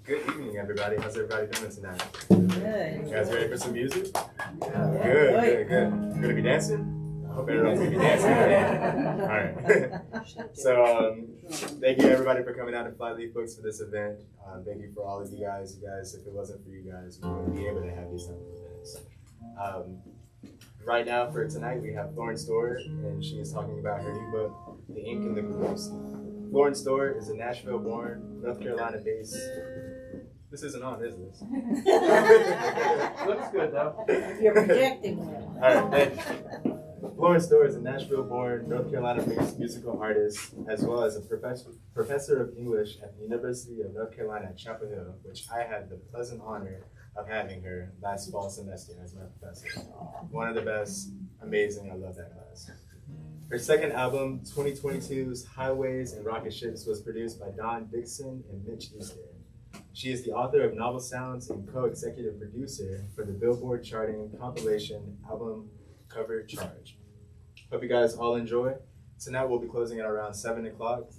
Good evening, everybody. How's everybody doing tonight? Good. You guys ready for some music? Yeah. Good. You gonna be dancing? I hope everyone's gonna be dancing. All right. So, thank you everybody for coming out to Flyleaf Books for this event. Thank you for all of you guys. You guys, if it wasn't for you guys, we wouldn't be able to have these type of events. Right now for tonight, we have Florence Dore, and she is talking about her new book, The Ink and the Grooves. Florence Dore is a Nashville-born, North Carolina-based. This isn't on, is this? Looks good though. You're projecting it. All right, thank you. Florence Dore is a Nashville-born, North Carolina-based musical artist, as well as a professor of English at the University of North Carolina at Chapel Hill, which I had the pleasant honor of having her last fall semester as my professor. One of the best, amazing, I love that class. Her second album, 2022's Highways and Rocket Ships, was produced by Don Dixon and Mitch Easter. She is the author of novel sounds and co-executive producer for the Billboard charting compilation album Cover Charge. Hope you guys all enjoy. Tonight we'll be closing at around 7 o'clock.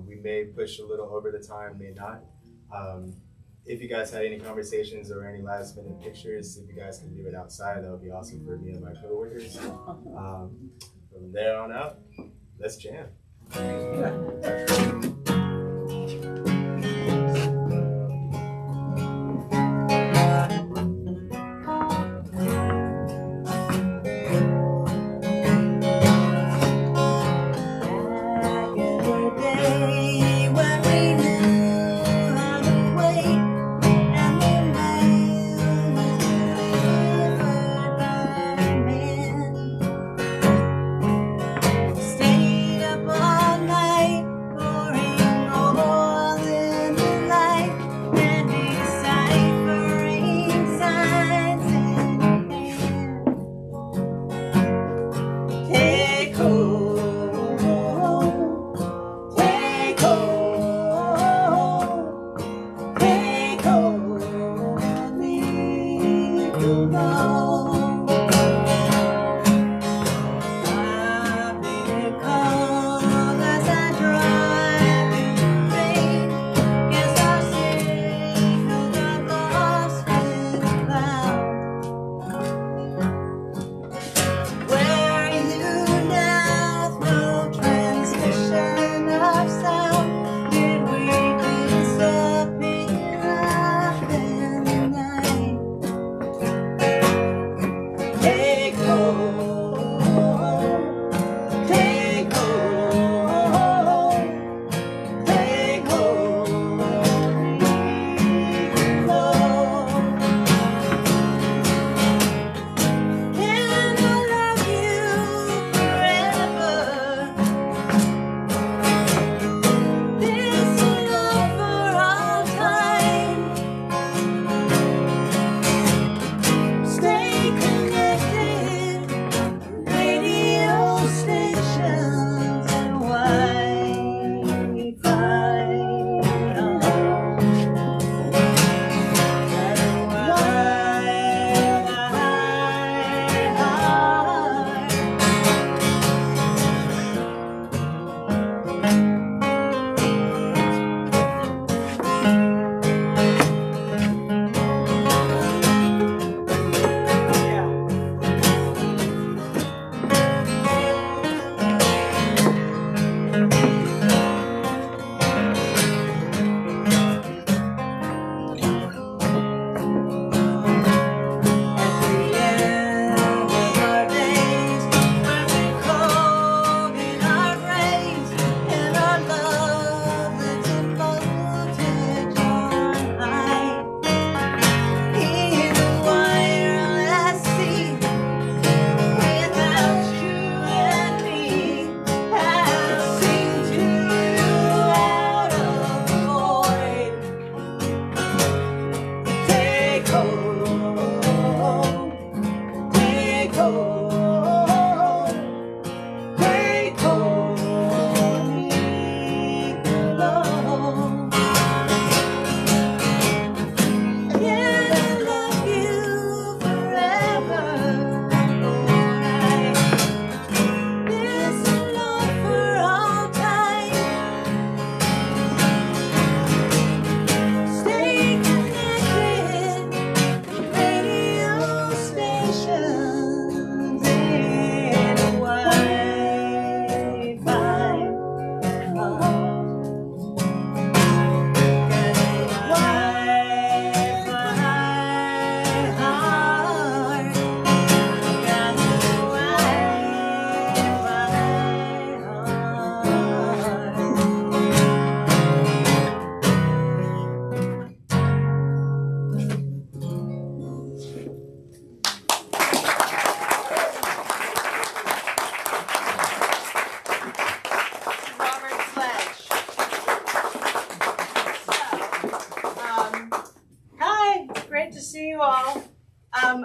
We may push a little over the time, may not. If you guys had any conversations or any last minute pictures, if you guys can do it outside, that would be awesome for me and my coworkers. From there on out, let's jam. Stayed up all night for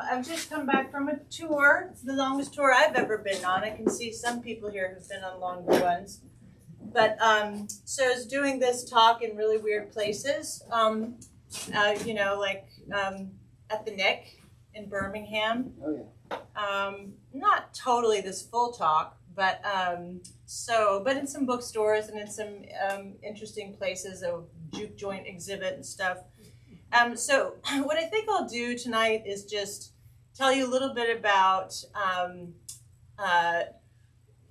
I've just come back from a tour. It's the longest tour I've ever been on. I can see some people here who've been on longer ones. But so I was doing this talk in really weird places, you know, like at the Nick in Birmingham. Oh, yeah. Not totally this full talk, but but in some bookstores and in some interesting places, a juke joint exhibit and stuff. So what I think I'll do tonight is just tell you a little bit about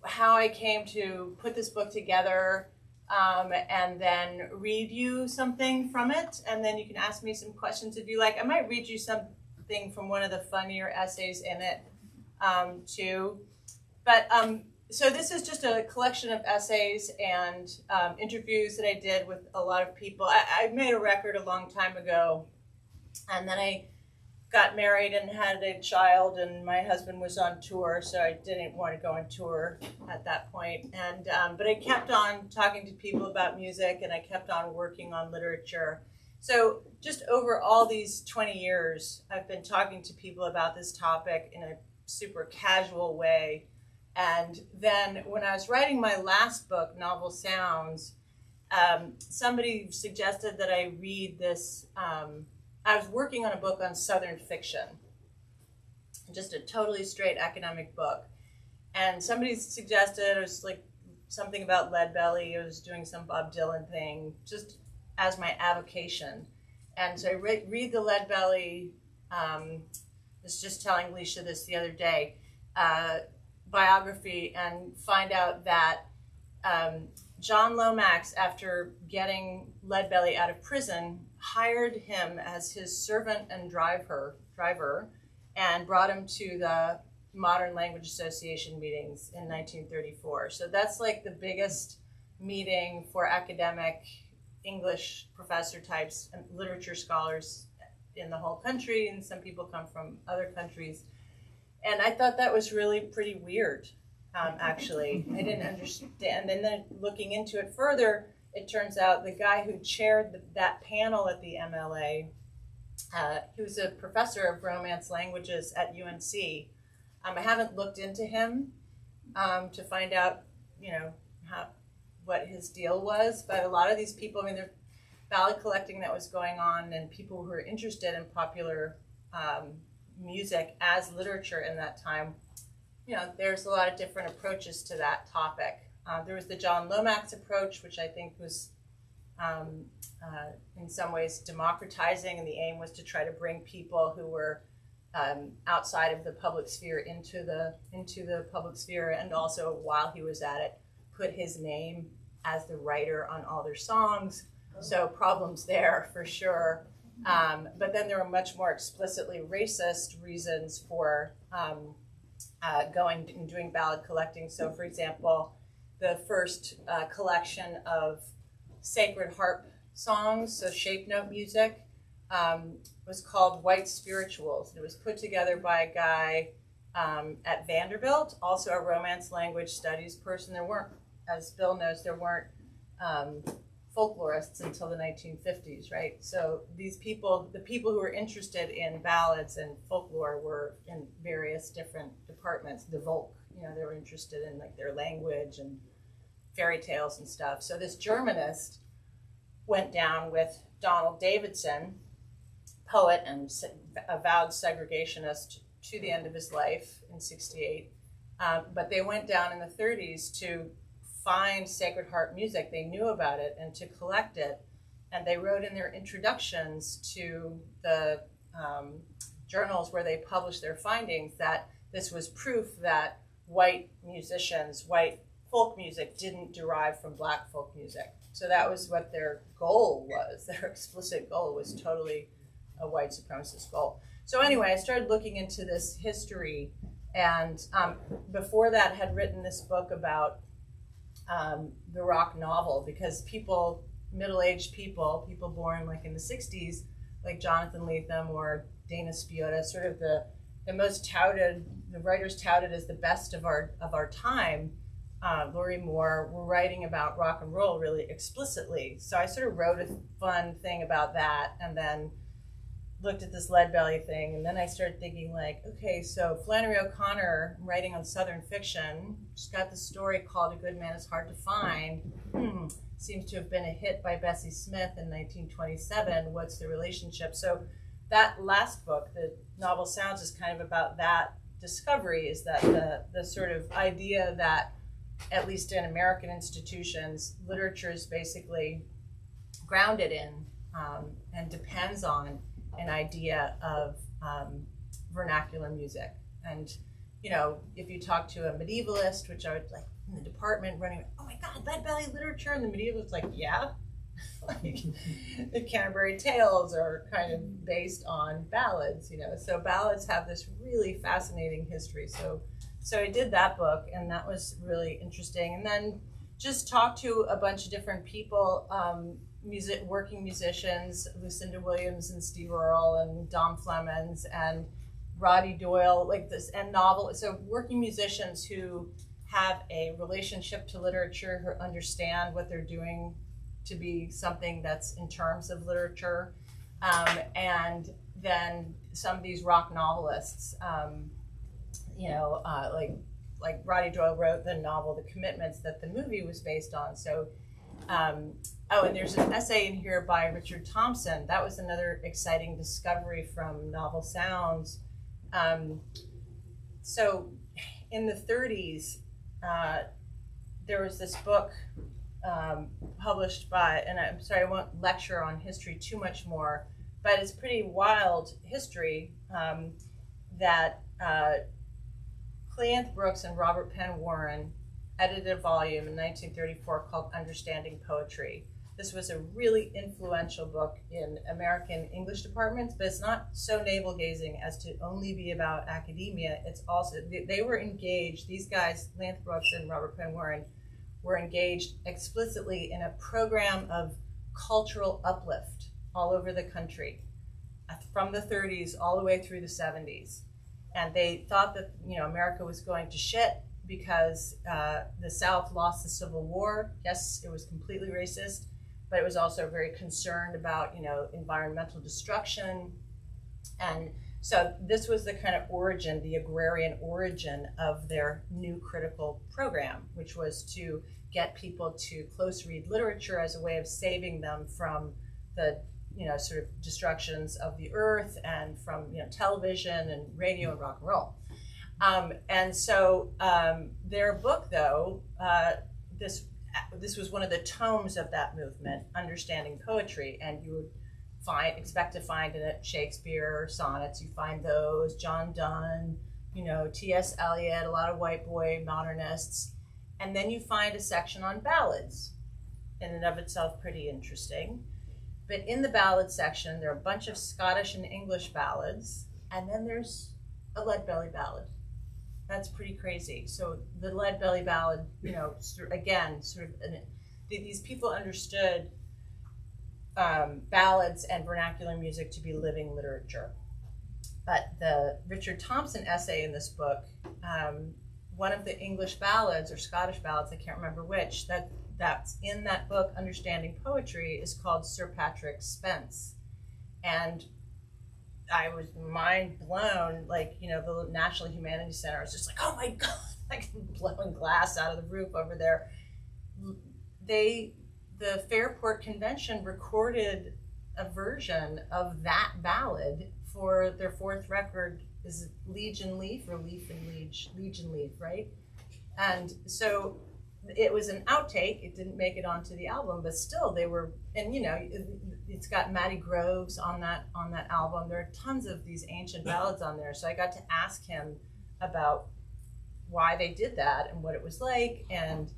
how I came to put this book together, and then read you something from it, and then you can ask me some questions if you like. I might read you something from one of the funnier essays in it, too. But so this is just a collection of essays and interviews that I did with a lot of people. I made a record a long time ago, and then I got married and had a child, and my husband was on tour, so I didn't want to go on tour at that point. And but I kept on talking to people about music, and I kept on working on literature. So just over all these 20 years, I've been talking to people about this topic in a super casual way. And then when I was writing my last book, Novel Sounds, somebody suggested that I read this. I was working on a book on Southern fiction, just a totally straight academic book. And somebody suggested, it was like something about Leadbelly. I was doing some Bob Dylan thing, just as my avocation. And so I read the Leadbelly, I was just telling Leisha this the other day, biography, and find out that John Lomax, after getting Leadbelly out of prison, hired him as his servant and driver, and brought him to the Modern Language Association meetings in 1934. So that's like the biggest meeting for academic English professor types and literature scholars in the whole country, and some people come from other countries. And I thought that was really pretty weird, actually. I didn't understand. And then looking into it further, it turns out the guy who chaired that panel at the MLA, he was a professor of Romance languages at UNC. I haven't looked into him to find out, you know, what his deal was. But a lot of these people, I mean, there's ballad collecting that was going on, and people who were interested in popular music as literature in that time, you know, there's a lot of different approaches to that topic. There was the John Lomax approach, which I think was in some ways democratizing, and the aim was to try to bring people who were outside of the public sphere into the public sphere, and also, while he was at it, put his name as the writer on all their songs. So problems there for sure. But then there were much more explicitly racist reasons for going and doing ballad collecting. So, for example, the first collection of sacred harp songs, so shape note music, was called White Spirituals. It was put together by a guy at Vanderbilt, also a Romance language studies person. There weren't, as Bill knows, there weren't folklorists until the 1950s, right? So these people, the people who were interested in ballads and folklore, were in various different departments. The Volk, you know, they were interested in like their language and fairy tales and stuff. So this Germanist went down with Donald Davidson, poet and avowed segregationist to the end of his life in '68. But they went down in the 30s to find sacred harp music. They knew about it and to collect it. And they wrote in their introductions to the journals where they published their findings that this was proof that white musicians, white folk music, didn't derive from black folk music. So that was what their goal was. Their explicit goal was totally a white supremacist goal. So anyway, I started looking into this history, and before that had written this book about the rock novel, because people, middle-aged people born like in the 60s, like Jonathan Lethem or Dana Spiotta, sort of the most touted, the writers touted as the best of our time, Laurie Moore, were writing about rock and roll really explicitly. So I sort of wrote a fun thing about that, and then looked at this Lead Belly thing, and then I started thinking like, okay, so Flannery O'Connor, writing on Southern fiction, she's got this story called A Good Man Is Hard to Find. Seems to have been a hit by Bessie Smith in 1927. What's the relationship? So that last book, the novel Sounds, is kind of about that discovery, is that the sort of idea that, at least in American institutions, literature is basically grounded in and depends on an idea of vernacular music. And, you know, if you talk to a medievalist, which I would like in the department running, oh my God, Lead Belly literature, and the medievalist like, yeah. Like the Canterbury Tales are kind of based on ballads, you know. So ballads have this really fascinating history. So I did that book, and that was really interesting. And then just talked to a bunch of different people, working musicians, Lucinda Williams and Steve Earle and Dom Flemons and Roddy Doyle, like this, and so working musicians who have a relationship to literature, who understand what they're doing to be something that's in terms of literature, and then some of these rock novelists, like Roddy Doyle wrote the novel The Commitments that the movie was based on. So, and there's an essay in here by Richard Thompson. That was another exciting discovery from Novel Sounds. So in the 30s, there was this book published by, and I'm sorry, I won't lecture on history too much more, but it's pretty wild history that Cleanth Brooks and Robert Penn Warren edited a volume in 1934 called Understanding Poetry. This was a really influential book in American English departments, but it's not so navel-gazing as to only be about academia. It's also, they were engaged, these guys, Cleanth Brooks and Robert Penn Warren, were engaged explicitly in a program of cultural uplift all over the country from the 30s all the way through the 70s. And they thought that, you know, America was going to shit because the South lost the Civil War. Yes, it was completely racist, but it was also very concerned about, you know, environmental destruction. And so this was the kind of origin, the agrarian origin of their new critical program, which was to get people to close read literature as a way of saving them from the, you know, sort of destructions of the earth and from, you know, television and radio and rock and roll. And so their book, though, this was one of the tomes of that movement, Understanding Poetry, and you would expect to find in it Shakespeare sonnets. You find those, John Donne, you know, T.S. Eliot, a lot of white boy modernists, and then you find a section on ballads, in and of itself pretty interesting. But in the ballad section, there are a bunch of Scottish and English ballads, and then there's a Lead Belly ballad. That's pretty crazy. So the Lead Belly ballad, you know, again, these people understood ballads and vernacular music to be living literature. But the Richard Thompson essay in this book, one of the English ballads or Scottish ballads, I can't remember which, that's in that book, Understanding Poetry, is called Sir Patrick Spence. And I was mind blown, like, you know, the National Humanities Center was just like, oh my God, like blowing glass out of the roof over there. The Fairport Convention recorded a version of that ballad for their fourth record. Is it Liege and Leaf or Leaf and Liege? Liege and Leaf, right? And so it was an outtake. It didn't make it onto the album, but still they were, and you know, it's got Matty Groves on that album. There are tons of these ancient ballads on there. So I got to ask him about why they did that and what it was like, and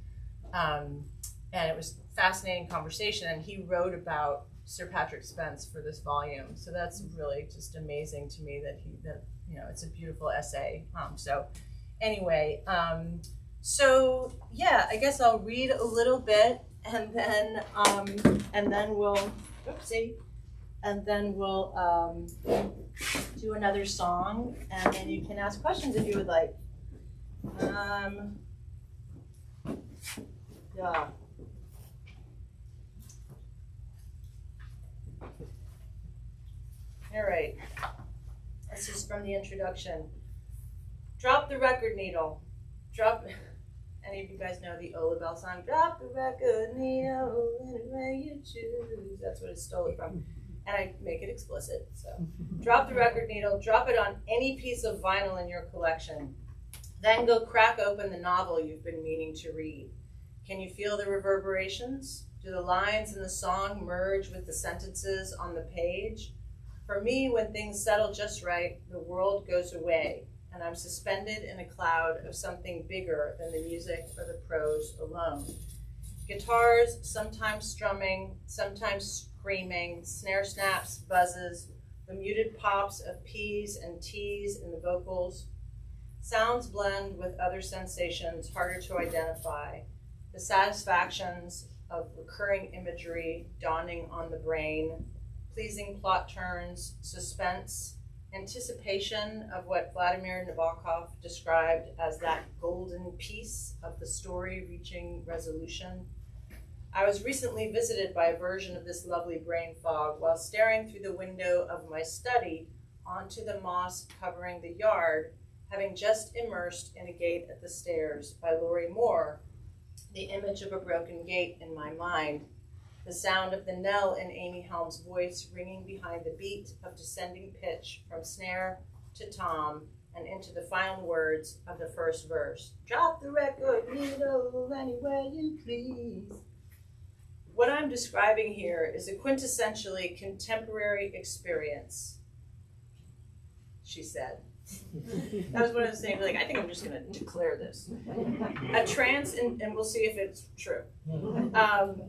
it was a fascinating conversation. And he wrote about Sir Patrick Spence for this volume. So that's really just amazing to me that you know, it's a beautiful essay. So anyway, so yeah, I guess I'll read a little bit and then we'll, oopsie, and then we'll do another song, and then you can ask questions if you would like. Yeah. All right. This is from the introduction. Drop the record needle. Drop. Any of you guys know the Ola Bell song? Drop the record needle any way you choose. That's what it's stolen from. And I make it explicit. So, drop the record needle. Drop it on any piece of vinyl in your collection. Then go crack open the novel you've been meaning to read. Can you feel the reverberations? Do the lines in the song merge with the sentences on the page? For me, when things settle just right, the world goes away, and I'm suspended in a cloud of something bigger than the music or the prose alone. Guitars, sometimes strumming, sometimes screaming, snare snaps, buzzes, the muted pops of P's and T's in the vocals. Sounds blend with other sensations harder to identify. The satisfactions of recurring imagery dawning on the brain, pleasing plot turns, suspense, anticipation of what Vladimir Nabokov described as that golden piece of the story reaching resolution. I was recently visited by a version of this lovely brain fog while staring through the window of my study onto the moss covering the yard, having just immersed in A Gate at the Stairs by Laurie Moore, the image of a broken gate in my mind, the sound of the knell in Amy Helm's voice ringing behind the beat of descending pitch from snare to tom and into the final words of the first verse. Drop the record needle anywhere you please. What I'm describing here is a quintessentially contemporary experience, she said. That was one of those things, like, I think I'm just going to declare this. A trance, and we'll see if it's true.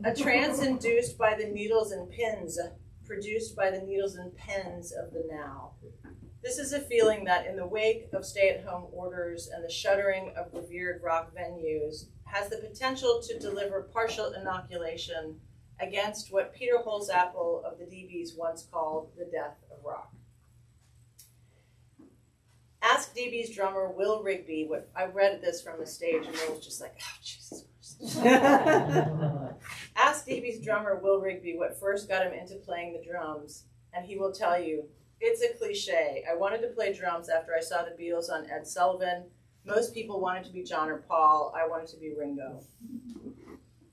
A trance induced by the needles and pins, produced by the needles and pens of the now. This is a feeling that in the wake of stay-at-home orders and the shuttering of revered rock venues has the potential to deliver partial inoculation against what Peter Holzapfel of the DBs once called the death of rock. Ask DB's drummer Will Rigby what I read this from the stage, and Will was just like, oh, Jesus Christ. Ask DB's drummer Will Rigby what first got him into playing the drums, and he will tell you, it's a cliche. I wanted to play drums after I saw the Beatles on Ed Sullivan. Most people wanted to be John or Paul. I wanted to be Ringo.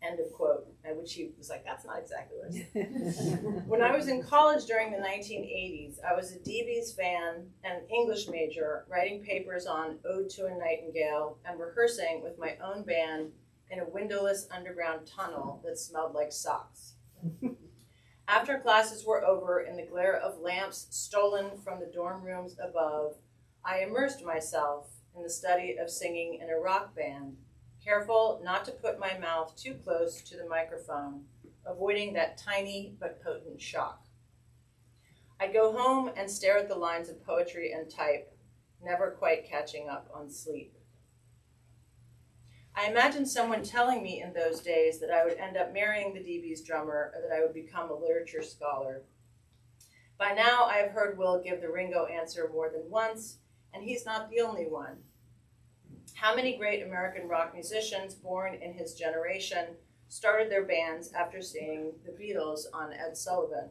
End of quote. At which he was like, that's not exactly what I said. When I was in college during the 1980s, I was a DB's fan and an English major, writing papers on Ode to a Nightingale and rehearsing with my own band in a windowless underground tunnel that smelled like socks. After classes were over, in the glare of lamps stolen from the dorm rooms above, I immersed myself in the study of singing in a rock band, careful not to put my mouth too close to the microphone, avoiding that tiny but potent shock. I'd go home and stare at the lines of poetry and type, never quite catching up on sleep. I imagined someone telling me in those days that I would end up marrying the DB's drummer or that I would become a literature scholar. By now, I have heard Will give the Ringo answer more than once, and he's not the only one. How many great American rock musicians born in his generation started their bands after seeing the Beatles on Ed Sullivan?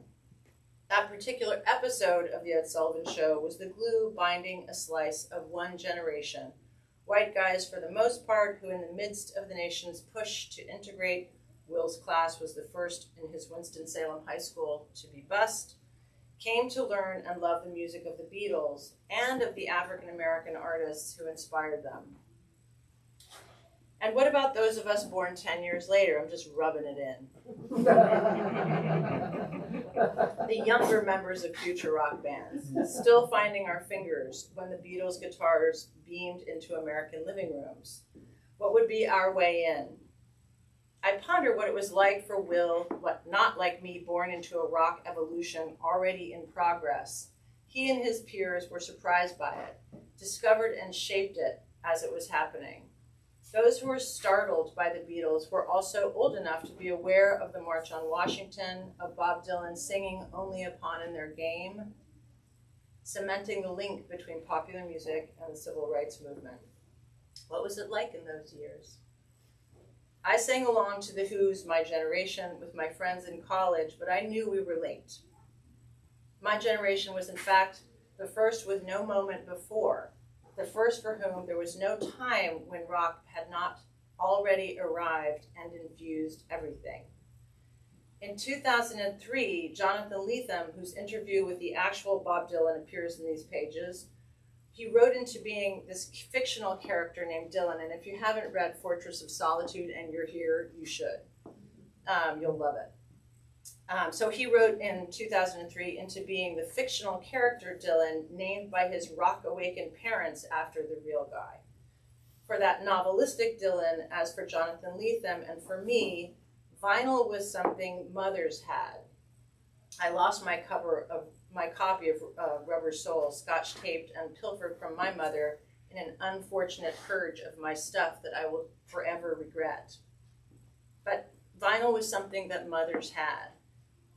That particular episode of the Ed Sullivan Show was the glue binding a slice of one generation. White guys, for the most part, who in the midst of the nation's push to integrate, Will's class was the first in his Winston-Salem high school to be bused, came to learn and love the music of the Beatles and of the African-American artists who inspired them. And what about those of us born 10 years later? I'm just rubbing it in. The younger members of future rock bands, still finding our fingers when the Beatles' guitars beamed into American living rooms. What would be our way in? I ponder what it was like for Will, what not like me, born into a rock evolution already in progress. He and his peers were surprised by it, discovered and shaped it as it was happening. Those who were startled by the Beatles were also old enough to be aware of the March on Washington, of Bob Dylan singing Only a Pawn in Their Game, cementing the link between popular music and the civil rights movement. What was it like in those years? I sang along to The Who's My Generation with my friends in college, but I knew we were late. My generation was in fact the first with no moment before, the first for whom there was no time when rock had not already arrived and infused everything. In 2003, Jonathan Lethem, whose interview with the actual Bob Dylan appears in these pages, he wrote into being this fictional character named Dylan. And if you haven't read Fortress of Solitude and you're here, you should. You'll love it. So he wrote in 2003 into being the fictional character Dylan, named by his rock-awakened parents after the real guy. For that novelistic Dylan, as for Jonathan Lethem and for me, vinyl was something mothers had. I lost my copy of Rubber Soul, scotch taped and pilfered from my mother in an unfortunate purge of my stuff that I will forever regret. But vinyl was something that mothers had.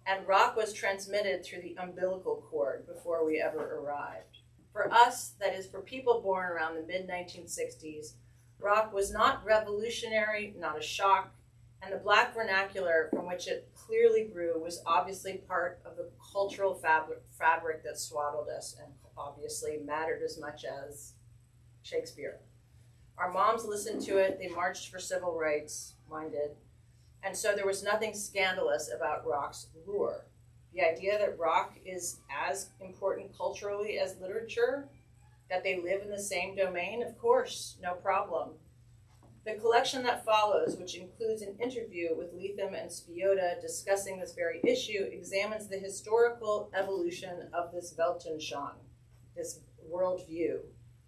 And rock was transmitted through the umbilical cord before we ever arrived. For us, that is, for people born around the mid-1960s, rock was not revolutionary, not a shock, and the Black vernacular from which it clearly grew was obviously part of the cultural fabric that swaddled us and obviously mattered as much as Shakespeare. Our moms listened to it, they marched for civil rights, mine did, and so there was nothing scandalous about rock's lure. The idea that rock is as important culturally as literature, that they live in the same domain, of course, no problem. The collection that follows, which includes an interview with Lethem and Spiotta discussing this very issue, examines the historical evolution of this Weltanschauung, this worldview,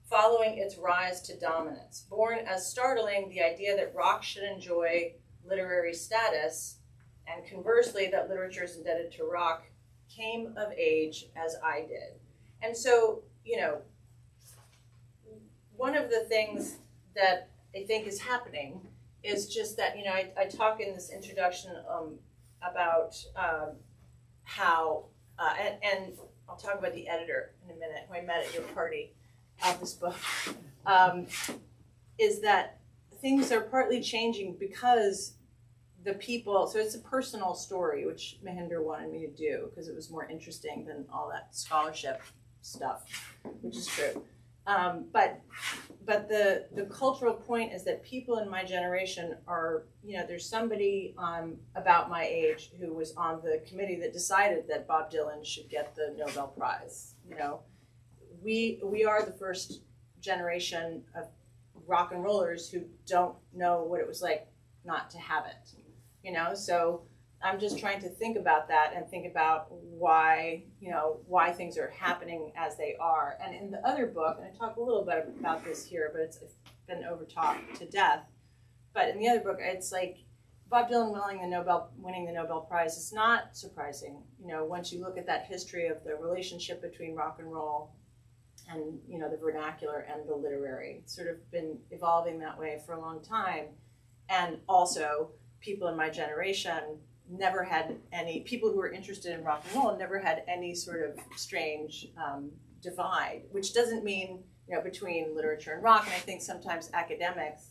following its rise to dominance. Born as startling, the idea that rock should enjoy literary status, and conversely, that literature is indebted to rock, came of age as I did. And so, you know, one of the things that I think is happening is just that, you know, I talk in this introduction about how, and I'll talk about the editor in a minute, who I met at your party of this book, is that things are partly changing because the people, so it's a personal story, which Mahinder wanted me to do because it was more interesting than all that scholarship stuff, which is true. But the cultural point is that people in my generation are, you know, there's somebody about my age who was on the committee that decided that Bob Dylan should get the Nobel Prize. You know, we are the first generation of rock and rollers who don't know what it was like not to have it. You know, so I'm just trying to think about that and think about why, you know, why things are happening as they are. And in the other book, and I talk a little bit about this here, but it's been over-talked to death. But in the other book, it's like Bob Dylan winning the Nobel Prize is not surprising. You know, once you look at that history of the relationship between rock and roll and, you know, the vernacular and the literary. It's sort of been evolving that way for a long time. And also, people in my generation never had any, people who were interested in rock and roll never had any sort of strange divide, which doesn't mean, you know, between literature and rock. And I think sometimes academics,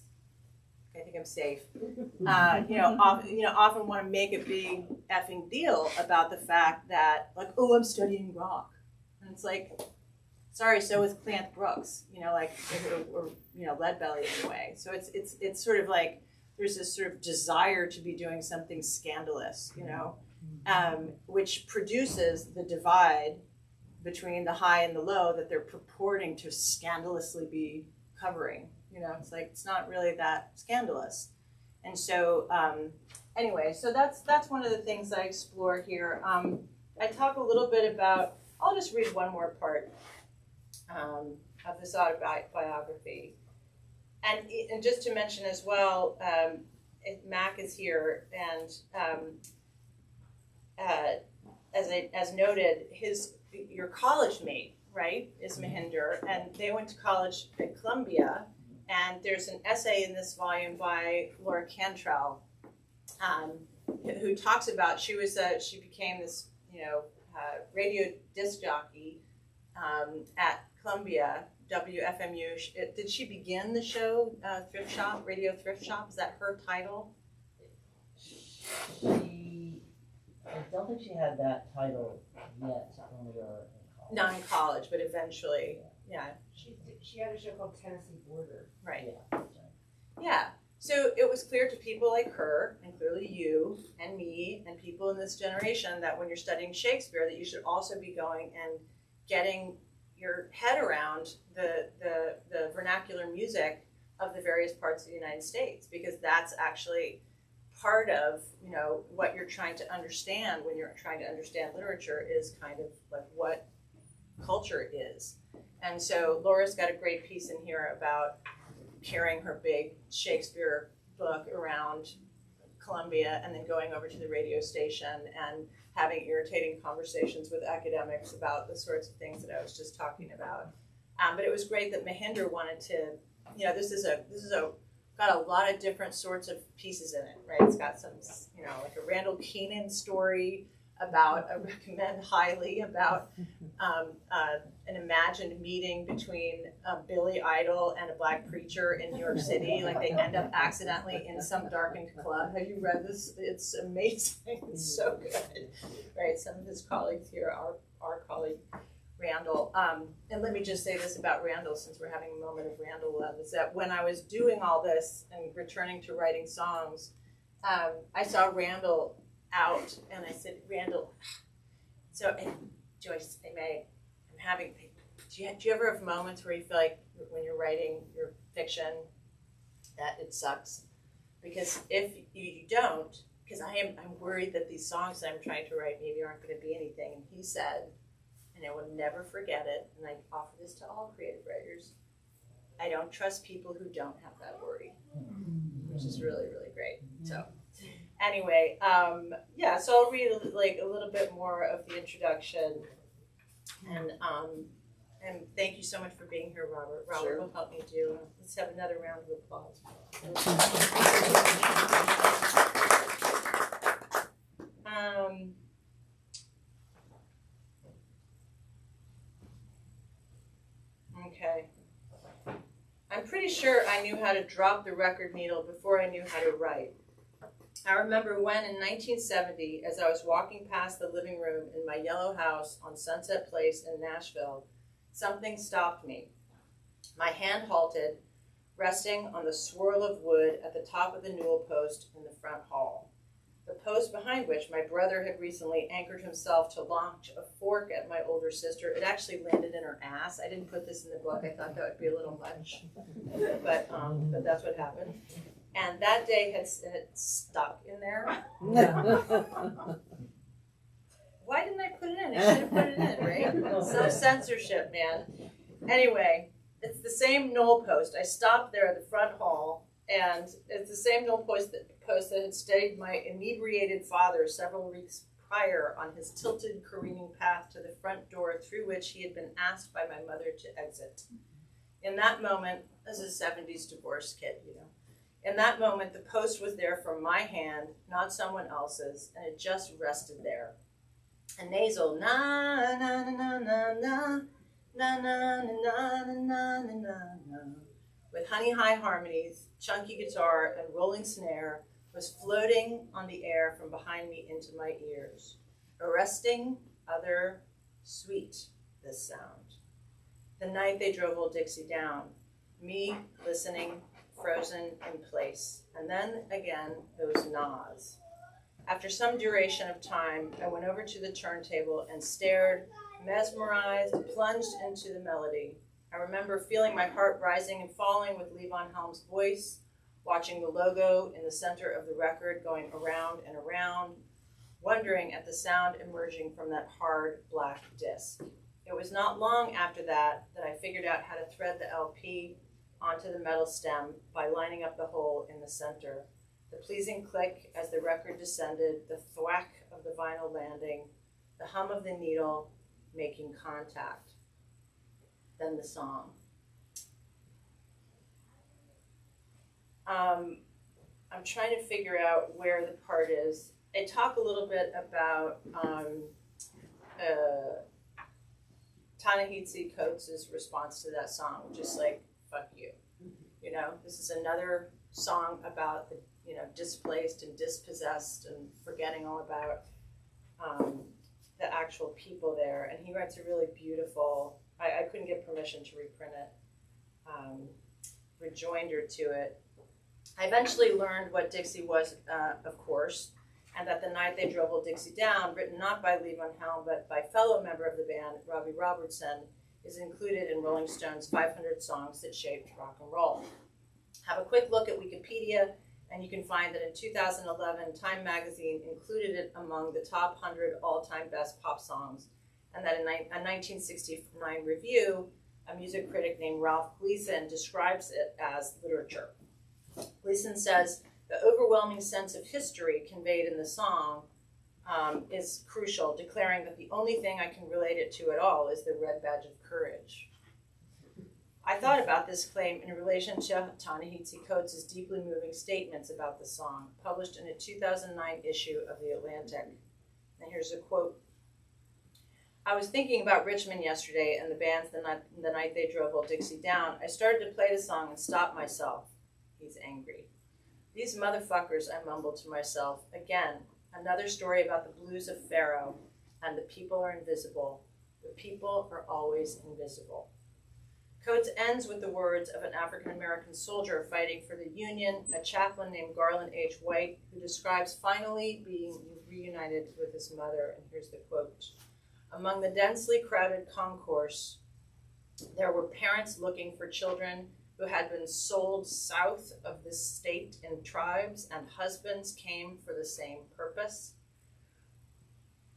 I think I'm safe, often want to make a big effing deal about the fact that, like, oh, I'm studying rock. And it's like, sorry, so is Clant Brooks, you know, like, or you know, Leadbelly in a way. So it's sort of like, there's this sort of desire to be doing something scandalous, you know, which produces the divide between the high and the low that they're purporting to scandalously be covering. You know, it's like, it's not really that scandalous. And so, anyway, so that's one of the things I explore here. I talk a little bit about, I'll just read one more part of this autobiography. And just to mention as well, Mac is here, and as noted, your college mate, right, is Mahinder, and they went to college at Columbia, and there's an essay in this volume by Laura Cantrell, who talks about, she became this, you know, radio disc jockey at Columbia, WFMU. Did she begin the show, Thrift Shop, Radio Thrift Shop? Is that her title? I don't think she had that title yet when we were in college. Not in college, but eventually, yeah, She had a show called Tennessee Border. right. Yeah, that's right. Yeah. So it was clear to people like her, and clearly you and me and people in this generation, that when you're studying Shakespeare, that you should also be going and getting your head around the vernacular music of the various parts of the United States, because that's actually part of, you know, what you're trying to understand when you're trying to understand literature, is kind of like what culture is. And so Laura's got a great piece in here about carrying her big Shakespeare book around Columbia and then going over to the radio station and having irritating conversations with academics about the sorts of things that I was just talking about. But it was great that Mahinder wanted to, you know, this is got a lot of different sorts of pieces in it, right? It's got some, you know, like a Randall Keenan story about, I recommend highly, about an imagined meeting between Billy Idol and a black preacher in New York City. Like they end up accidentally in some darkened club. Have you read this? It's amazing. It's so good. Right, some of his colleagues here, our colleague Randall. And let me just say this about Randall, since we're having a moment of Randall love, is that when I was doing all this and returning to writing songs, I saw Randall out, and I said, Randall, so, and Joyce, I'm having, do you ever have moments where you feel like when you're writing your fiction that it sucks? Because if you don't, because I'm worried that these songs that I'm trying to write maybe aren't going to be anything. And he said, and I will never forget it, and I offer this to all creative writers, I don't trust people who don't have that worry, which is really, really great. So. Anyway, yeah, so I'll read like a little bit more of the introduction, and thank you so much for being here, Robert. Robert Sure. will help me do. Let's have another round of applause. Okay. I'm pretty sure I knew how to drop the record needle before I knew how to write. I remember when in 1970, as I was walking past the living room in my yellow house on Sunset Place in Nashville, something stopped me. My hand halted, resting on the swirl of wood at the top of the newel post in the front hall. The post behind which my brother had recently anchored himself to launch a fork at my older sister. It actually landed in her ass. I didn't put this in the book. I thought that would be a little much, but that's what happened. And that day had stuck in there. Why didn't I put it in? I should have put it in, right? Some censorship, man. Anyway, it's the same knoll post. I stopped there at the front hall, and it's the same knoll post that had steadied my inebriated father several weeks prior on his tilted, careening path to the front door through which he had been asked by my mother to exit. In that moment, as a 70s divorced kid, you know, in that moment, the post was there from my hand, not someone else's, and it just rested there. A nasal na na na na na na na na na na na na na, with honey-high harmonies, chunky guitar, and rolling snare, was floating on the air from behind me into my ears. Arresting, other, sweet, this sound. The night they drove Old Dixie down, me listening, frozen in place, and then again those nods. After some duration of time, I went over to the turntable and stared, mesmerized, plunged into the melody. I remember feeling my heart rising and falling with Levon Helm's voice, watching the logo in the center of the record going around and around, wondering at the sound emerging from that hard black disc. It was not long after that I figured out how to thread the LP onto the metal stem by lining up the hole in the center. The pleasing click as the record descended, the thwack of the vinyl landing, the hum of the needle making contact. Then the song. I'm trying to figure out where the part is. I talk a little bit about Ta-Nehisi Coates' response to that song, which is like, fuck you. You know, this is another song about the, you know, displaced and dispossessed and forgetting all about the actual people there. And he writes a really beautiful, I couldn't get permission to reprint it, rejoinder to it. I eventually learned what Dixie was, of course, and that The Night They Drove Old Dixie Down, written not by Levon Helm, but by fellow member of the band, Robbie Robertson, is included in Rolling Stone's 500 Songs That Shaped Rock and Roll. Have a quick look at Wikipedia, and you can find that in 2011, Time magazine included it among the top 100 all-time best pop songs, and that in a 1969 review, a music critic named Ralph Gleason describes it as literature. Gleason says, the overwhelming sense of history conveyed in the song is crucial, declaring that the only thing I can relate it to at all is the red badge of courage. I thought about this claim in relation to Ta-Nehisi Coates' deeply moving statements about the song, published in a 2009 issue of The Atlantic. And here's a quote. I was thinking about Richmond yesterday and the bands the night they drove Old Dixie Down. I started to play the song and stopped myself. He's angry. These motherfuckers, I mumbled to myself. Again, another story about the blues of Pharaoh, and the people are invisible. The people are always invisible. Coates ends with the words of an African-American soldier fighting for the Union, a chaplain named Garland H. White, who describes finally being reunited with his mother. And here's the quote. Among the densely crowded concourse, there were parents looking for children who had been sold south of the state in tribes, and husbands came for the same purpose.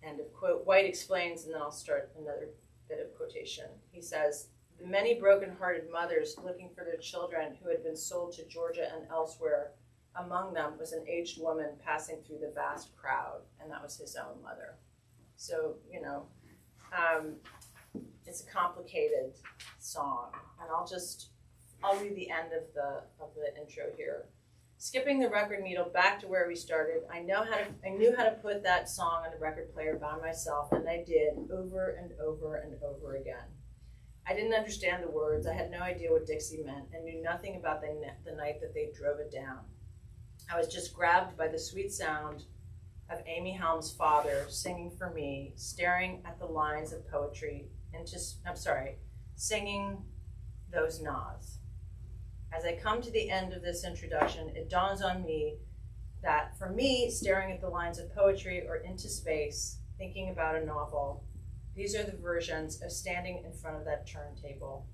End of quote. White explains, and then I'll start another bit of quotation. He says, the many broken-hearted mothers looking for their children who had been sold to Georgia and elsewhere, among them was an aged woman passing through the vast crowd, and that was his own mother. So, you know, it's a complicated song, and I'll read the end of the intro here. Skipping the record needle back to where we started, I knew how to put that song on the record player by myself, and I did over and over and over again. I didn't understand the words. I had no idea what Dixie meant and knew nothing about the night that they drove it down. I was just grabbed by the sweet sound of Amy Helm's father singing for me, staring at the lines of poetry singing those nods. As I come to the end of this introduction, it dawns on me that for me, staring at the lines of poetry or into space, thinking about a novel, these are the versions of standing in front of that turntable.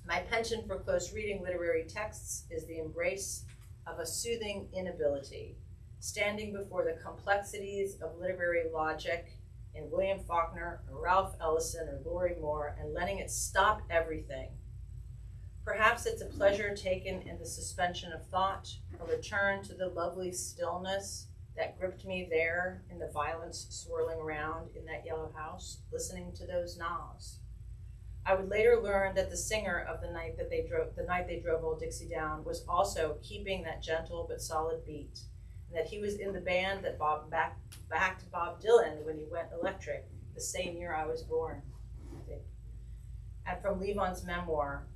My penchant for close reading literary texts is the embrace of a soothing inability, standing before the complexities of literary logic in William Faulkner or Ralph Ellison or Laurie Moore and letting it stop everything. Perhaps it's a pleasure taken in the suspension of thought, a return to the lovely stillness that gripped me there in the violence swirling around in that yellow house, listening to those nods. I would later learn that the singer of the night they drove Old Dixie Down was also keeping that gentle but solid beat, and that he was in the band that backed Bob Dylan when he went electric the same year I was born, I think. And from Levon's memoir,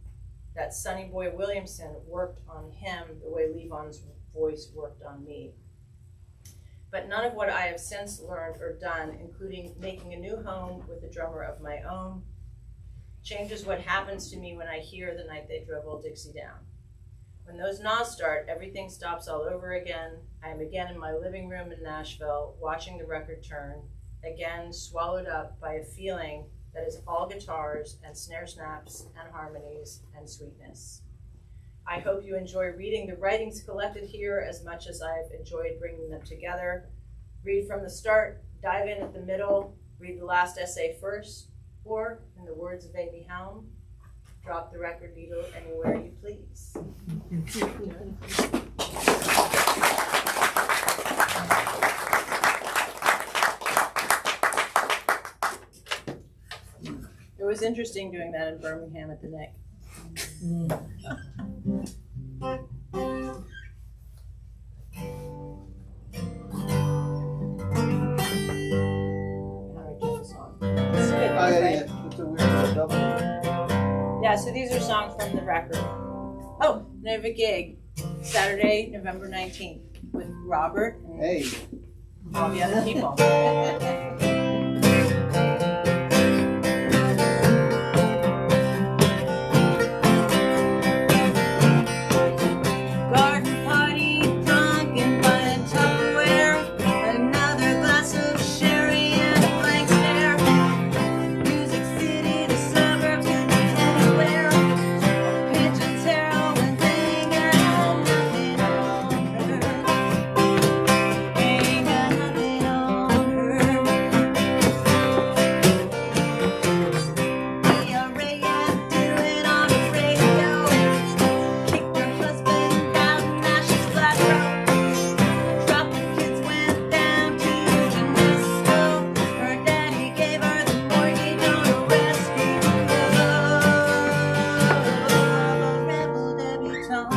that Sonny Boy Williamson worked on him the way Levon's voice worked on me. But none of what I have since learned or done, including making a new home with a drummer of my own, changes what happens to me when I hear The Night They Drove Old Dixie Down. When those nods start, everything stops all over again. I am again in my living room in Nashville, watching the record turn, again swallowed up by a feeling that is all guitars and snare snaps and harmonies and sweetness. I hope you enjoy reading the writings collected here as much as I've enjoyed bringing them together. Read from the start, dive in at the middle, read the last essay first, or, in the words of Amy Helm, drop the record needle anywhere you please. It was interesting doing that in Birmingham at the Nick. Yeah, so these are songs from the record. Oh, and I have a gig Saturday, November 19th with Robert and all the other people. Garden party, drunken by a Tupperware, another glass of sherry and a blank stare. Music City, the suburbs, and anywhere. Pigeons, heroin, thing, and nothing on her. Ain't got nothing on her. Ray and Dylan on the radio. Kicked her husband out and now she's flat broke. Dropped the kids, went down to Jalisco. Her daddy gave her the mortgage on a rescue. A rebel debutante.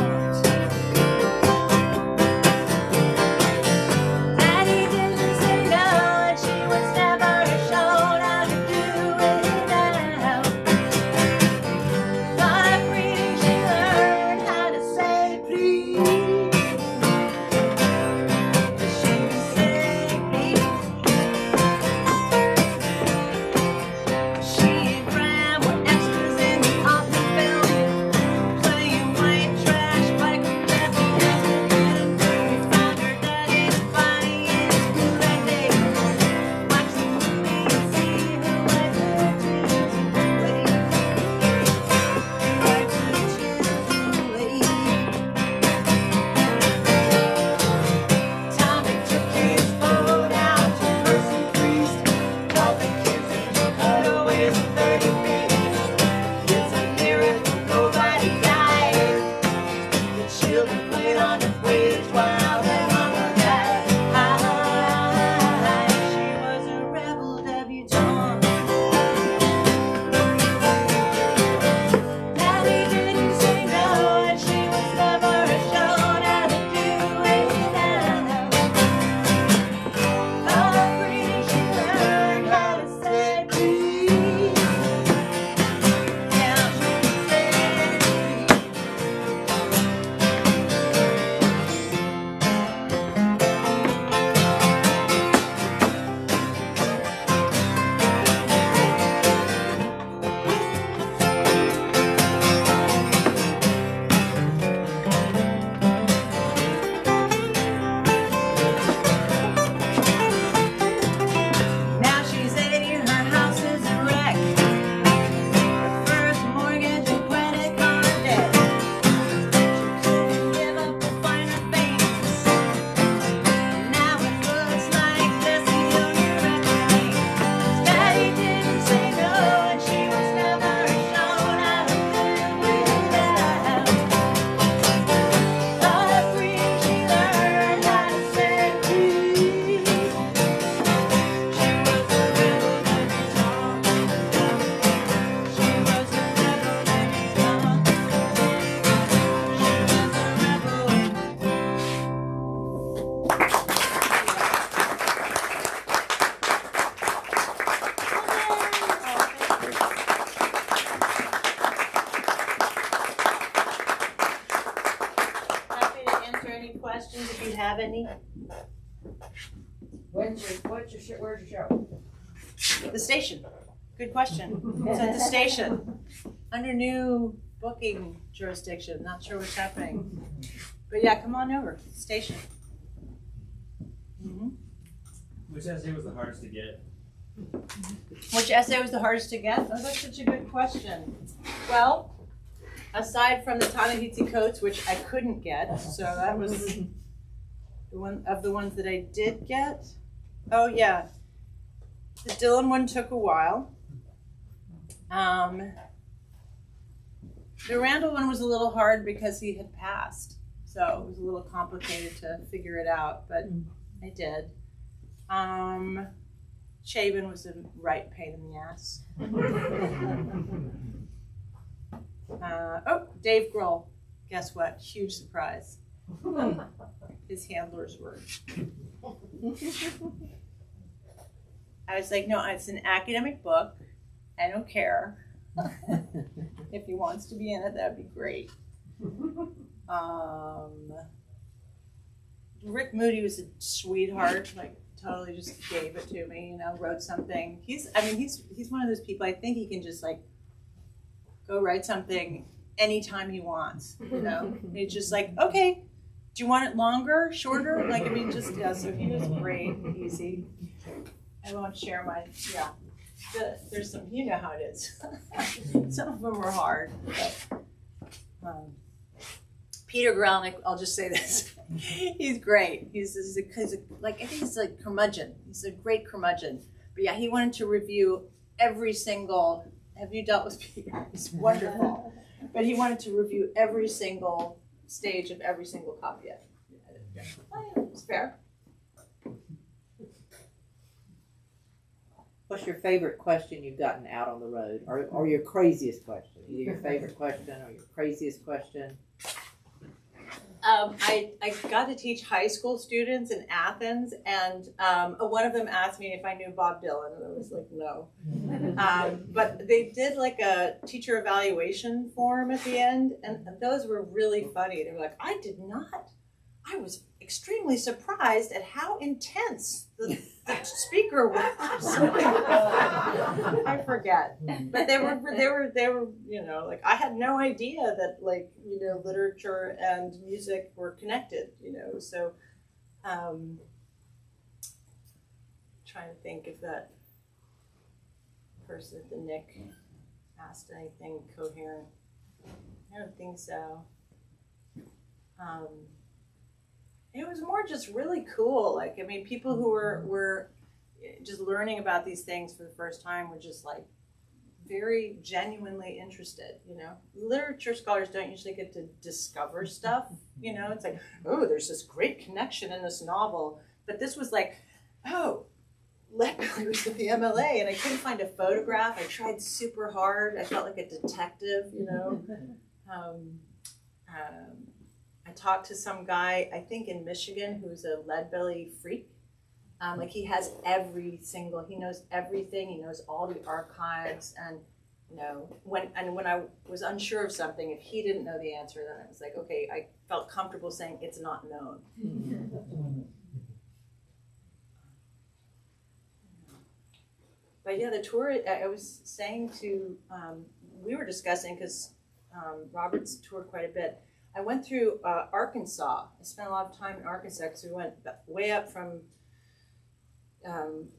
Daddy didn't say no, and she was never shown how to do it now. Thought reading, she learned how to say please. She could say please. She and Graham were extras in the opera film, playing white trash like a devil. We found her daddy's body in his bootleg days. Watch the movie and see who had the dreams and ways. Our teachers who late. Tommy took his phone out to Percy Priest. Told the kids he cut away 30 feet. It's a miracle nobody died. The children played on the bridge while their mama died. She was a rebel debutante. Daddy didn't say no, and she was never shown how to do it now. Thought reading, she learned how to say please. Now she can say please. Now she's 80, her house is a wreck. Her first mortgage and credit card debt. She couldn't give up a finer face. Now it looks like Jessie Junior reckoning. Daddy didn't say no, and she was never shown how to live without. Thought reading, she learned how to say please. She was a rebel debutante. She was a rebel debutante. She was a rebel. Happy to answer any questions if you have any. Where's your show? The station. Good question. It's at the station. Under new booking jurisdiction. Not sure what's happening. But yeah, come on over. Station. Mhm. Which essay was the hardest to get? Which essay was the hardest to get? Oh, that's such a good question. Well, aside from the Ta-Nehisi Coates, which I couldn't get, so that was the one of the ones that I did get. Oh yeah, the Dylan one took a while. The Randall one was a little hard because he had passed, so it was a little complicated to figure it out, but I did. Chabon was a right pain in the ass. Oh, Dave Grohl. Guess what? Huge surprise. His handlers were. I was like, no, it's an academic book. I don't care. If he wants to be in it, that'd be great. Rick Moody was a sweetheart, like totally just gave it to me, you know, wrote something. He's one of those people, I think he can just like go write something anytime he wants, you know. He's just like, okay, do you want it longer, shorter? Like, I mean, just, yeah, so he was great, easy. I won't share my, yeah. There's some, you know how it is. Some of them were hard, but, Peter Gralnick, I'll just say this. He's great. He's like, I think he's like curmudgeon. He's a great curmudgeon. But yeah, he wanted to review every single, have you dealt with Peter? He's wonderful. But he wanted to review every single stage of every single copy. Yeah, it's fair. What's your favorite question you've gotten out on the road, or your craziest question? Either your favorite question or your craziest question? I got to teach high school students in Athens, and one of them asked me if I knew Bob Dylan, and I was like, no. But they did like a teacher evaluation form at the end, and those were really funny. They were like, I did not. I was extremely surprised at how intense the speaker was. I forget, but they were, you know, like I had no idea that like, you know, literature and music were connected, you know. So, trying to think if that person at the Nick asked anything coherent. I don't think so. It was more just really cool. Like, I mean, people who were just learning about these things for the first time were just like very genuinely interested, you know. Literature scholars don't usually get to discover stuff, you know. It's like, oh, there's this great connection in this novel. But this was like, oh, Leadbelly was at the MLA and I couldn't find a photograph. I tried super hard. I felt like a detective, you know. I talked to some guy, I think in Michigan, who's a Leadbelly freak. Like he has he knows everything. He knows all the archives, and you know, when I was unsure of something, if he didn't know the answer, then I was like, okay, I felt comfortable saying it's not known. But yeah, the tour, I was saying to, we were discussing, because Robert's toured quite a bit. I went through Arkansas. I spent a lot of time in Arkansas because we went way up from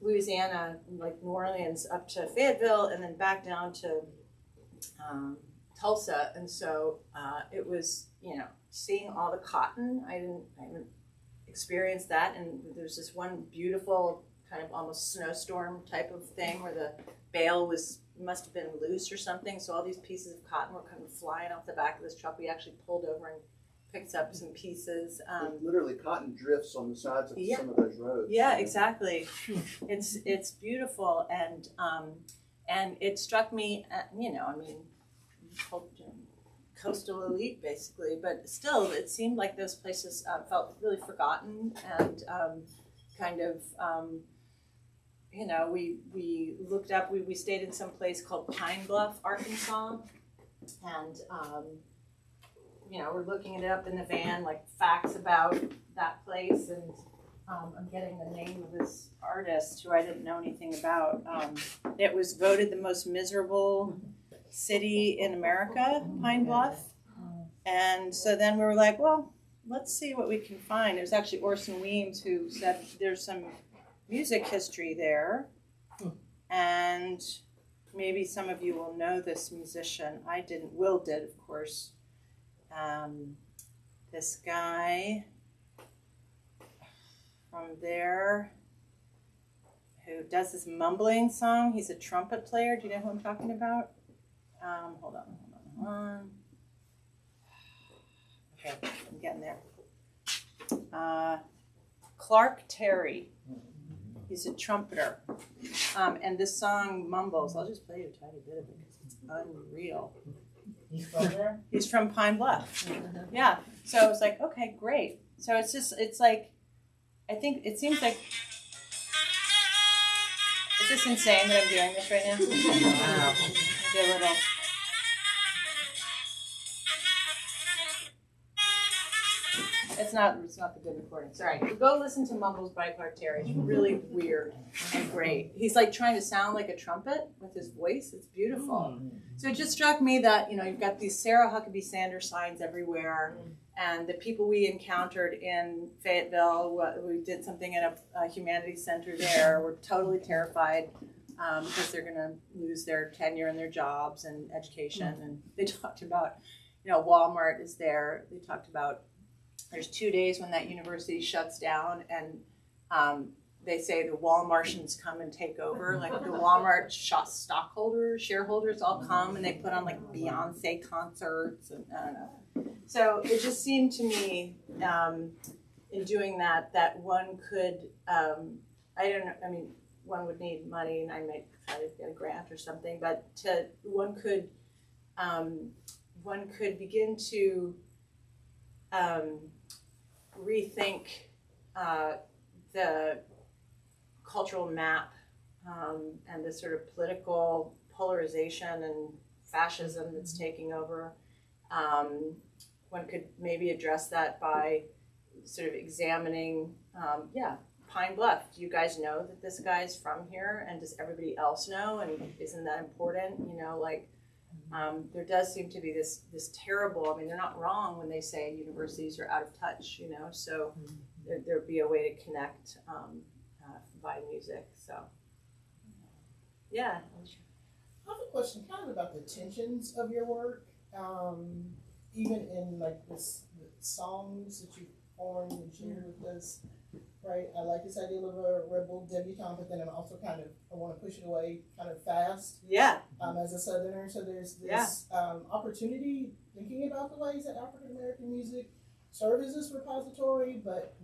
Louisiana, like New Orleans, up to Fayetteville, and then back down to Tulsa. And so it was, you know, seeing all the cotton. I haven't experienced that. And there's this one beautiful kind of almost snowstorm type of thing where the bale must have been loose or something. So all these pieces of cotton were kind of flying off the back of this truck. We actually pulled over and picked up some pieces. Literally cotton drifts on the sides of some of those roads. Yeah, exactly. It's beautiful, and it struck me, you know, I mean, coastal elite basically, but still it seemed like those places felt really forgotten, and kind of, you know, we looked up, we stayed in some place called Pine Bluff, Arkansas, and you know, we're looking it up in the van, like facts about that place, and I'm getting the name of this artist who I didn't know anything about. It was voted the most miserable city in America, Pine Bluff, and so then we were like, well, let's see what we can find. It was actually Orson Weems who said there's some music history there, and maybe some of you will know this musician. I didn't. Will did, of course. This guy from there who does this mumbling song. He's a trumpet player. Do you know who I'm talking about? Hold on. Okay, I'm getting there. Clark Terry. He's a trumpeter. And this song mumbles. I'll just play you a tiny bit of it because it's unreal. He's from there? He's from Pine Bluff. Yeah. So I was like, okay, great. So it's like, I think it seems like, is this insane that I'm doing this right now? Wow. Maybe a little. It's not the good recording. Sorry. Go listen to Mumbles by Clark Terry. It's really weird and great. He's like trying to sound like a trumpet with his voice. It's beautiful. So it just struck me that, you've got these Sarah Huckabee Sanders signs everywhere, and the people we encountered in Fayetteville, we did something at a humanities center there, were totally terrified because they're going to lose their tenure and their jobs and education. And they talked about, Walmart is there. They talked about there's 2 days when that university shuts down, and they say the Walmartians come and take over. Like the Walmart stockholders, shareholders all come, and they put on like Beyonce concerts, and I don't know. So it just seemed to me, in doing that one could, one would need money, and I might try to get a grant or something, but one could begin to rethink the cultural map and the sort of political polarization and fascism that's taking over. One could maybe address that by sort of examining, Pine Bluff. Do you guys know that this guy's from here? And does everybody else know? And isn't that important? There does seem to be this terrible, they're not wrong when they say universities are out of touch, so there'd be a way to connect by music. So, yeah. I have a question kind of about the tensions of your work, even in like the songs that you formed and shared with us, right? I like this idea of a rebel debutante, but then I'm also I want to push it away kind of fast. Yeah. As a Southerner, so there's this opportunity thinking about the ways that African American music serves as this repository, but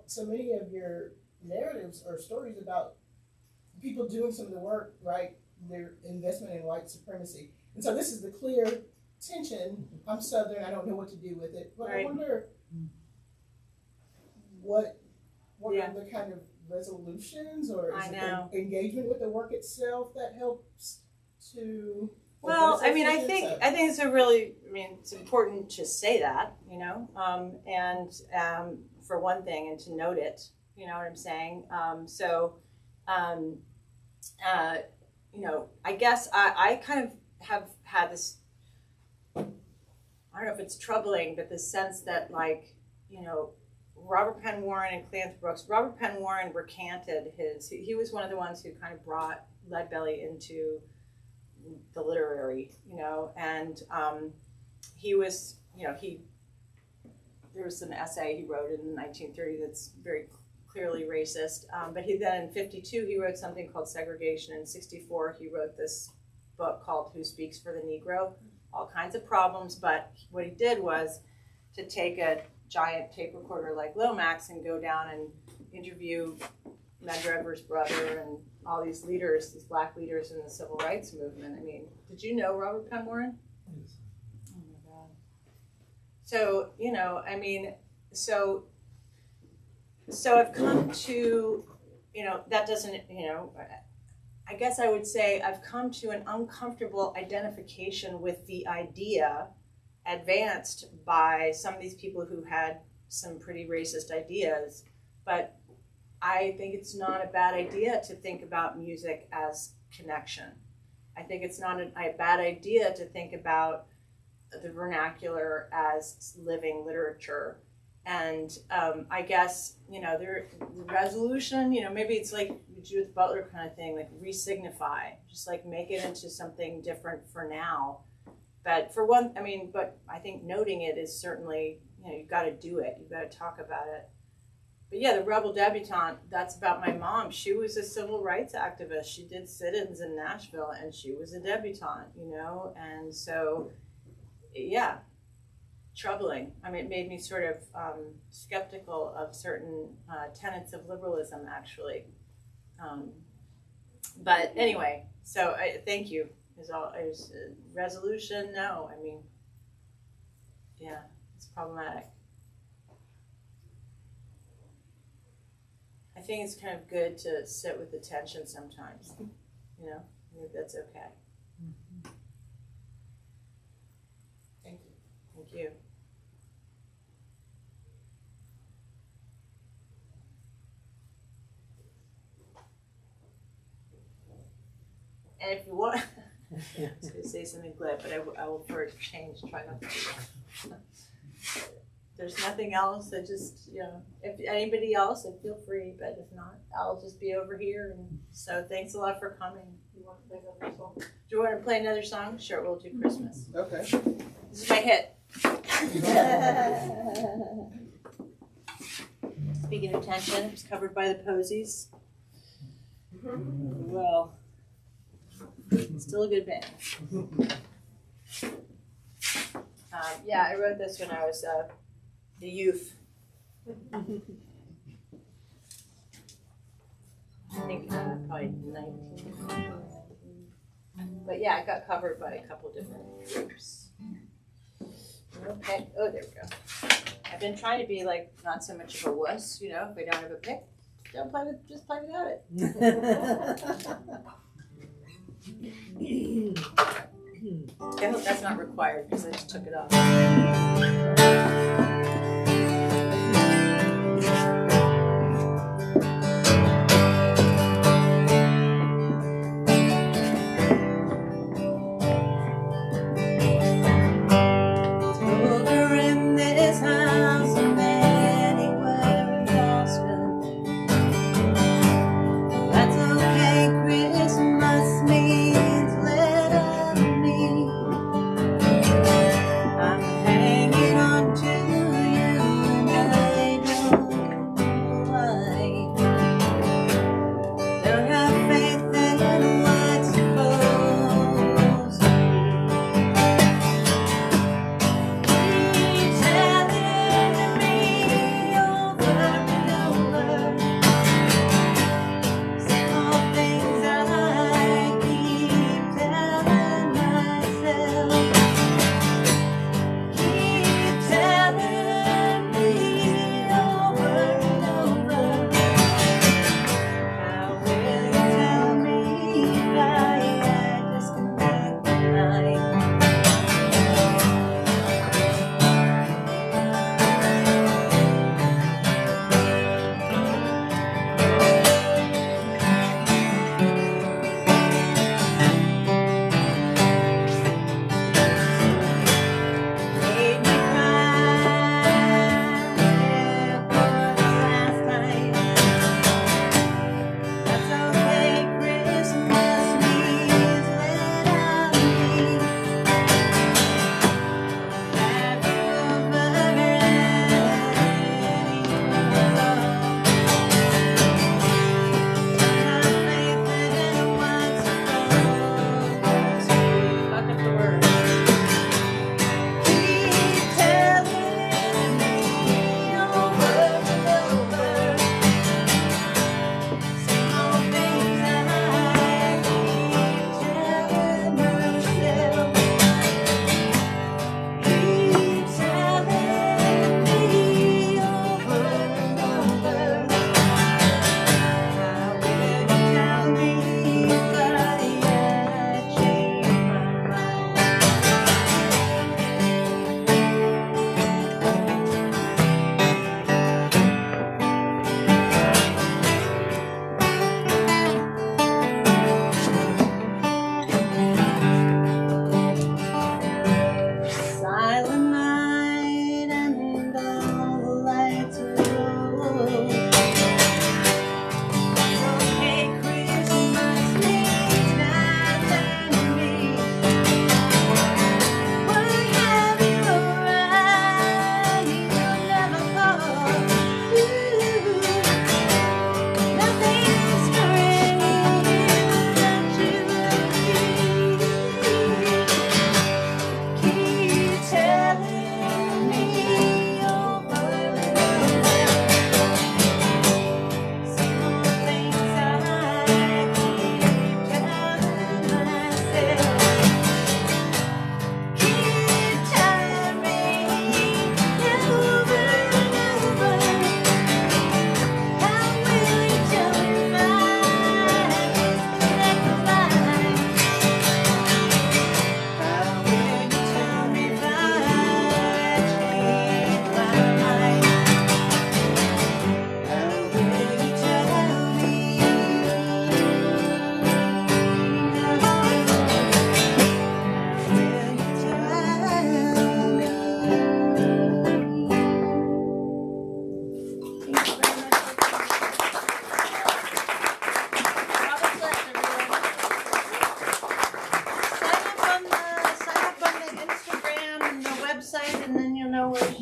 so many of your narratives or stories about people doing some of the work, right? Their investment in white supremacy. And so this is the clear tension. I'm Southern, I don't know what to do with it. But Right. I wonder what are the kind of resolutions or is it the engagement with the work itself that helps to Well, address I those tensions? think it's a really, it's important to say that, and for one thing, and to note it, you know what I'm saying? I guess I kind of have had this, I don't know if it's troubling, but the sense that Robert Penn Warren and Cleanth Brooks, Robert Penn Warren recanted he was one of the ones who kind of brought Leadbelly into the literary, and he was, there was an essay he wrote in 1930 that's very clearly racist, but then in 52 he wrote something called Segregation. In 64 he wrote this book called Who Speaks for the Negro, all kinds of problems, but what he did was to take a giant tape recorder like Lomax and go down and interview Medgar Evers' brother and all these leaders, these black leaders in the civil rights movement. Did you know Robert Penn Warren? Yes. Oh my God. So, so I've come to, that doesn't, I guess I would say I've come to an uncomfortable identification with the idea advanced by some of these people who had some pretty racist ideas, but I think it's not a bad idea to think about music as connection. I think it's not a bad idea to think about the vernacular as living literature. And I guess, the resolution, maybe it's like Judith Butler kind of thing, like resignify, just like make it into something different for now. But for one, but I think noting it is certainly, you've got to do it. You've got to talk about it. But yeah, the Rebel Debutante, that's about my mom. She was a civil rights activist. She did sit-ins in Nashville, and she was a debutante, And so, yeah, troubling. It made me sort of skeptical of certain tenets of liberalism, actually. But anyway, so thank you. Is resolution? No, yeah, it's problematic. I think it's kind of good to sit with the tension sometimes, I think that's okay. Thank you. Thank you. And if you want, I was gonna say something glib, but I will for a change try not to do that. There's nothing else, I just, if anybody else, then feel free, but if not, I'll just be over here, and so thanks a lot for coming. You want to play another song? Do you want to play another song? Sure, we'll do Christmas. Okay. This is my hit. Speaking of tension, it was covered by the Posies. Well, still a good band. Yeah, I wrote this when I was a youth. I think probably 19. But yeah, it got covered by a couple different groups. Okay. Oh, there we go. I've been trying to be like not so much of a wuss, if I don't have a pick, don't play with, just play without it. I hope that's not required because I just took it off. I'm hanging on to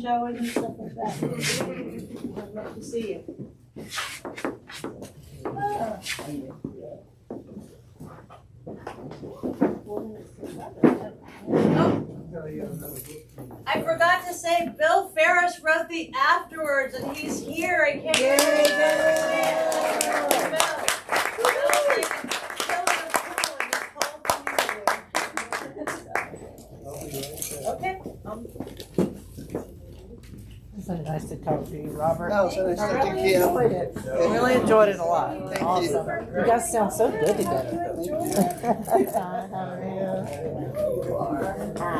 showing and stuff like that. I'd love to see you. I forgot to say, Bill Ferris wrote the afterwards, and he's here. I can't believe it. Okay. It's so nice to talk to you, Robert. No, so nice to I talk to really you. enjoyed it. I really enjoyed it a lot. Thank you. Awesome. You guys sound so good together.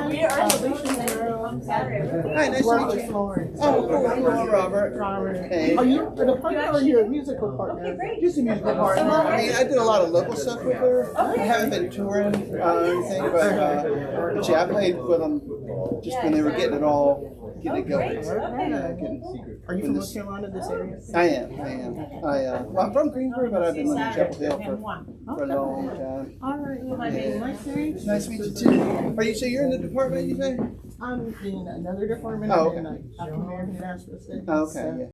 We are Alicia Girl. Hi, nice to Work meet with you. Florence. Oh, cool. I'm Robert. Hey. Are you an partner or you're a musical partner? Just a musical partner. I mean, I did a lot of local stuff with her. I haven't been touring or anything, but yeah, I played with them just when they were getting it all, getting it going. Are you from North Carolina, this area? I am. Well, I'm from Greensboro, but I've been living in Chapel Hill for a long time. All right. Yeah. Nice to meet you. Nice to meet you too. Are you, so you're in the department, you say? I'm in another department. Oh, I'm in African American National Studies. Oh, okay, yeah.